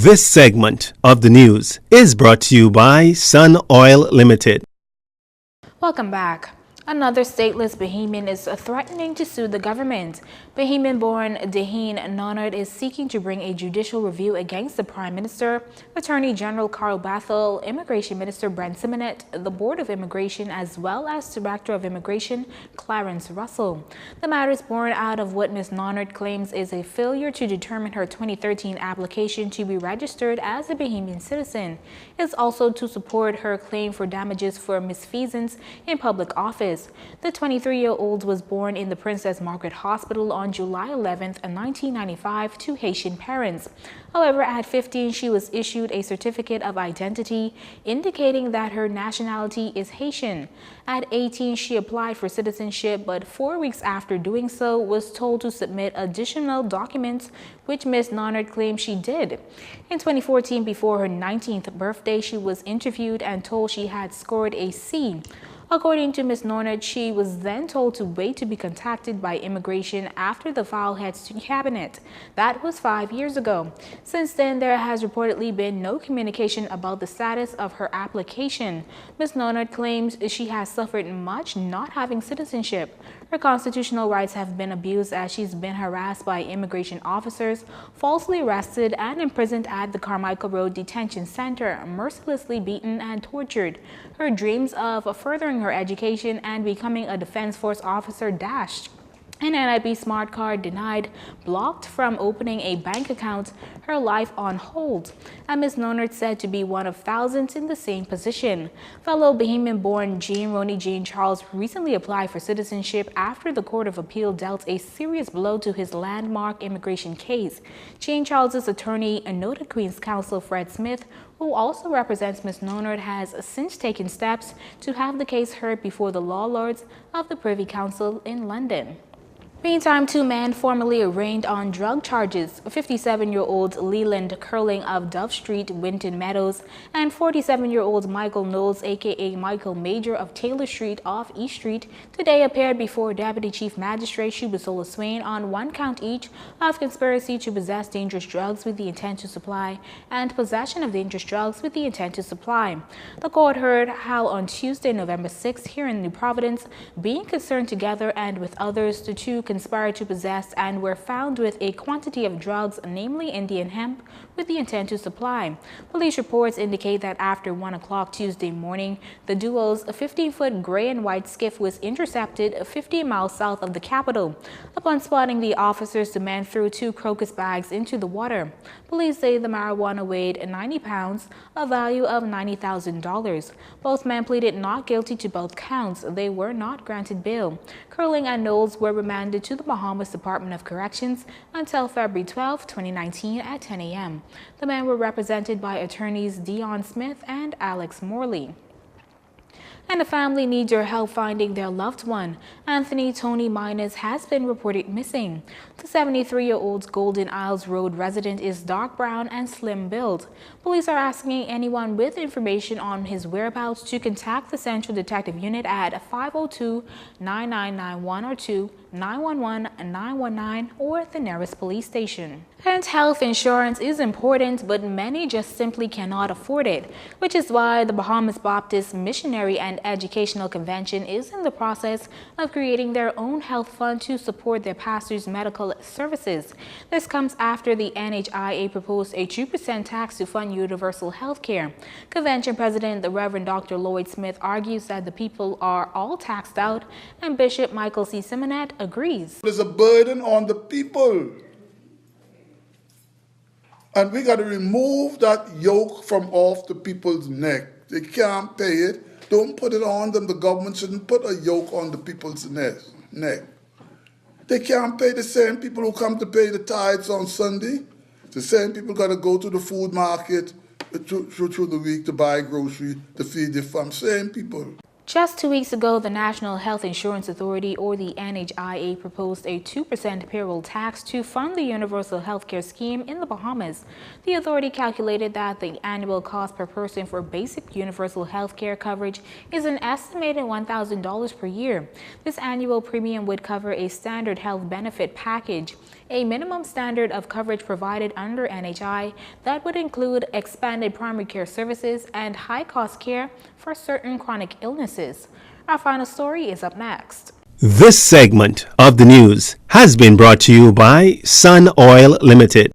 This segment of the news is brought to you by Sun Oil Limited. Welcome back. Another stateless Bahamian is threatening to sue the government. Bahamian-born Daheen Nonard is seeking to bring a judicial review against the Prime Minister, Attorney General Carl Bathel, Immigration Minister Brent Simonet, the Board of Immigration, as well as Director of Immigration Clarence Russell. The matter is born out of what Ms. Nonard claims is a failure to determine her 2013 application to be registered as a Bahamian citizen. It's also to support her claim for damages for misfeasance in public office. The 23-year-old was born in the Princess Margaret Hospital on July 11, 1995 to Haitian parents. However, at 15, she was issued a certificate of identity indicating that her nationality is Haitian. At 18, she applied for citizenship, but 4 weeks after doing so, was told to submit additional documents, which Ms. Nonard claimed she did. In 2014, before her 19th birthday, she was interviewed and told she had scored a C. According to Ms. Nonard, she was then told to wait to be contacted by immigration after the file heads to cabinet. That was 5 years ago. Since then, there has reportedly been no communication about the status of her application. Ms. Nonard claims she has suffered much not having citizenship. Her constitutional rights have been abused as she's been harassed by immigration officers, falsely arrested and imprisoned at the Carmichael Road Detention Center, mercilessly beaten and tortured. Her dreams of furthering her education and becoming a Defense Force officer dashed. An NIB smart card denied, blocked from opening a bank account, her life on hold. And Ms. Nonard said to be one of thousands in the same position. Fellow Bahamian-born Ronnie Jane Charles recently applied for citizenship after the Court of Appeal dealt a serious blow to his landmark immigration case. Jane Charles's attorney, a noted Queen's Counsel Fred Smith, who also represents Ms. Nonard, has since taken steps to have the case heard before the law lords of the Privy Council in London. Meantime, two men formerly arraigned on drug charges, 57-year-old Leland Curling of Dove Street, Winton Meadows, and 47-year-old Michael Knowles, aka Michael Major of Taylor Street off East Street, today appeared before Deputy Chief Magistrate Shubasola Swain on one count each of conspiracy to possess dangerous drugs with the intent to supply and possession of dangerous drugs with the intent to supply. The court heard how on Tuesday, November 6th, here in New Providence, being concerned together and with others, the two conspired to possess and were found with a quantity of drugs, namely Indian hemp, with the intent to supply. Police reports indicate that after 1 o'clock Tuesday morning, the duo's 15-foot gray and white skiff was intercepted 50 miles south of the capital. Upon spotting the officers, the men threw 2 crocus bags into the water. Police say the marijuana weighed 90 pounds, a value of $90,000. Both men pleaded not guilty to both counts. They were not granted bail. Curling and Knowles were remanded to the Bahamas Department of Corrections until February 12, 2019 at 10 a.m. The men were represented by attorneys Dion Smith and Alex Morley. And the family needs your help finding their loved one. Anthony Tony Minus has been reported missing. The 73-year-old's Golden Isles Road resident is dark brown and slim build. Police are asking anyone with information on his whereabouts to contact the Central Detective Unit at 502-9991 or 2-911-919 or the nearest police station. And health insurance is important, but many just simply cannot afford it, which is why the Bahamas Baptist Missionary and Educational Convention is in the process of creating their own health fund to support their pastors' medical services. This comes after the NHIA proposed a 2% tax to fund universal health care. Convention President, the Reverend Dr. Lloyd Smith, argues that the people are all taxed out, and Bishop Michael C. Simonet agrees. There's a burden on the people. And we got to remove that yoke from off the people's neck. They can't pay it. Don't put it on them. The government shouldn't put a yoke on the people's neck. They can't pay. The same people who come to pay the tithes on Sunday, the same people got to go to the food market through the week to buy groceries to feed their family. Same people. Just 2 weeks ago, the National Health Insurance Authority, or the NHIA, proposed a 2% payroll tax to fund the universal health care scheme in the Bahamas. The authority calculated that the annual cost per person for basic universal health care coverage is an estimated $1,000 per year. This annual premium would cover a standard health benefit package. a minimum standard of coverage provided under NHI that would include expanded primary care services and high-cost care for certain chronic illnesses. Our final story is up next. This segment of the news has been brought to you by Sun Oil Limited.